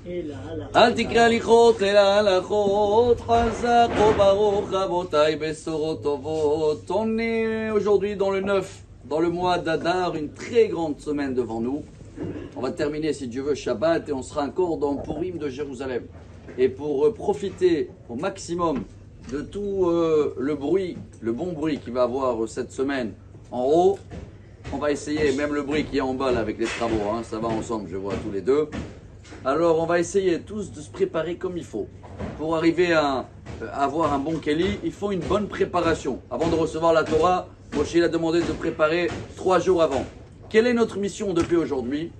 אל תקרא הליכות אלא הלכות, חזק וברוך רבותיי בשורות טובות. On est aujourd'hui dans le 9, dans le mois d'Adar, une très grande semaine devant nous. On va terminer si Dieu veut Shabbat et on sera encore dans Purim de Jérusalem. Et pour profiter au maximum de tout le bruit, le bon bruit qu'il va avoir cette semaine en haut, on va essayer, même le bruit qui est en bas là, avec les travaux, hein, ça va ensemble, je vois tous les deux. Alors on va essayer tous de se préparer comme il faut. Pour arriver à avoir un bon Kéli, il faut une bonne préparation. Avant de recevoir la Torah, Moshe a demandé de préparer 3 jours avant. Quelle est notre mission depuis aujourd'hui?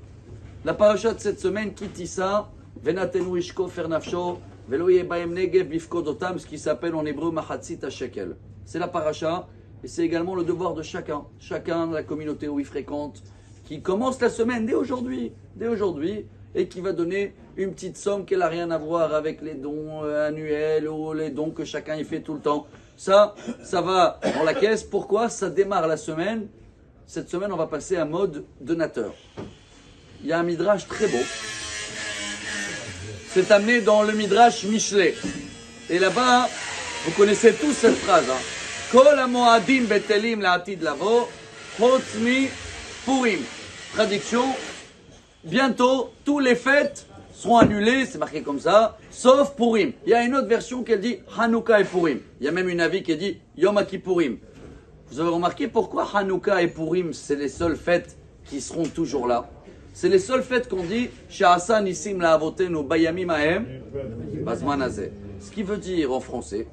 La paracha de cette semaine, Kitissa, Venatenu Ishko Fernafsho, Veloye Baem Negev Bifkodotam, ce qui s'appelle en hébreu Machatzit HaShekel. C'est la paracha et c'est également le devoir de chacun de la communauté où il fréquente, qui commence la semaine dès aujourd'hui, et qui va donner une petite somme qui n'a rien à voir avec les dons annuels ou les dons que chacun y fait tout le temps. Ça va dans la caisse. Pourquoi? Ça démarre la semaine. Cette semaine, on va passer à mode donateur. Il y a un midrash très beau. C'est amené dans le midrash Mishlei. Et là-bas, vous connaissez tous cette phrase. Kol hamoadim betelim la'atid lavo, chotz mi Purim. Traduction. Bientôt, tous les fêtes seront annulées, c'est marqué comme ça, sauf Purim. Il y a une autre version qui dit Hanouka et Purim. Il y a même une avis qui dit Yom Kippourim. Vous avez remarqué pourquoi Hanouka et Purim, c'est les seules fêtes qui seront toujours là? C'est les seules fêtes qu'on dit Sha'asa Nissim La'avotenu Bayamim Ahem Bazman Hazeh. Ce qui veut dire en français,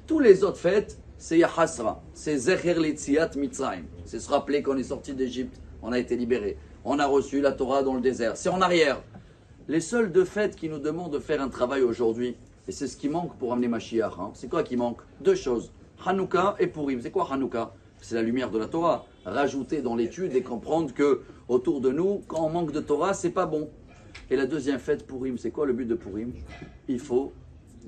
tous les autres fêtes, c'est Yahasra, c'est Zecher Litziat Mitzrayim. C'est se rappeler qu'on est sorti d'Égypte, on a été libéré. On a reçu la Torah dans le désert. C'est en arrière. Les seules 2 fêtes qui nous demandent de faire un travail aujourd'hui, et c'est ce qui manque pour amener Mashiach, hein. C'est quoi qui manque? 2 choses. Hanouka et Purim. C'est quoi Hanouka? C'est la lumière de la Torah. Rajouter dans l'étude et comprendre que autour de nous, quand on manque de Torah, c'est pas bon. Et la deuxième fête, Purim, c'est quoi le but de Purim? Il faut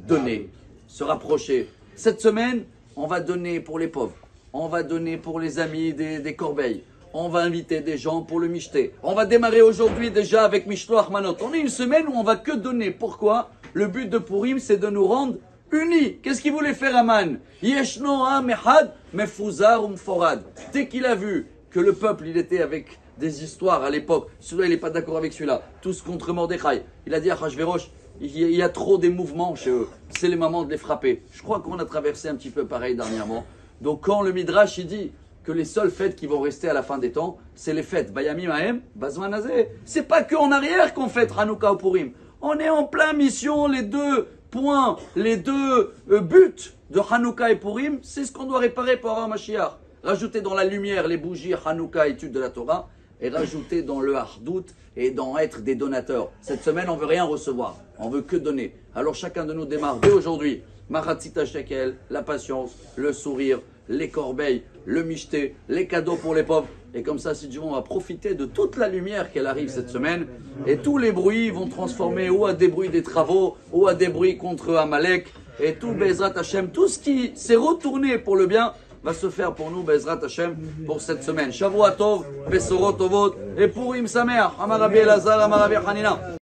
donner, se rapprocher. Cette semaine, on va donner pour les pauvres. On va donner pour les amis des corbeilles. On va inviter des gens pour le Mishté. On va démarrer aujourd'hui déjà avec Mishloach Manot. On est une semaine où on va que donner. Pourquoi? Le but de Purim, c'est de nous rendre unis. Qu'est-ce qu'il voulait faire Aman? Yeshno Am Echad Mefuzar Umforad. Dès qu'il a vu que le peuple, il était avec des histoires à l'époque, celui-là, il n'est pas d'accord avec celui-là, tous contre Mordechai. Il a dit à Achashverosh, il y a trop des mouvements chez eux. C'est les moments de les frapper. Je crois qu'on a traversé un petit peu pareil dernièrement. Donc quand le Midrash, il dit que les seules fêtes qui vont rester à la fin des temps, c'est les fêtes Bayamim Ahem, Bazman Hazeh. C'est pas qu'en arrière qu'on fête Hanouka ou Purim. On est en plein mission, les 2 points, les 2 buts de Hanouka et Purim, c'est ce qu'on doit réparer pour avoir Mashiach. Rajouter dans la lumière les bougies Hanouka, étude de la Torah, et rajouter dans le Hardout et dans être des donateurs. Cette semaine, on veut rien recevoir, on veut que donner. Alors chacun de nous démarre dès aujourd'hui. Machatzit HaShekel, la patience, le sourire, les corbeilles, le michté, les cadeaux pour les pauvres. Et comme ça, si Dieu veut, on va profiter de toute la lumière qu'elle arrive cette semaine. Et tous les bruits vont transformer ou à des bruits des travaux, ou à des bruits contre Amalek. Et tout Bezrat Hashem, tout ce qui s'est retourné pour le bien, va se faire pour nous, Bezrat Hashem, pour cette semaine. Shavua Tov, Besorot Tovot, et Purim Sameach, Amar Rabbi Elazar, Amar Rabbi Hanina.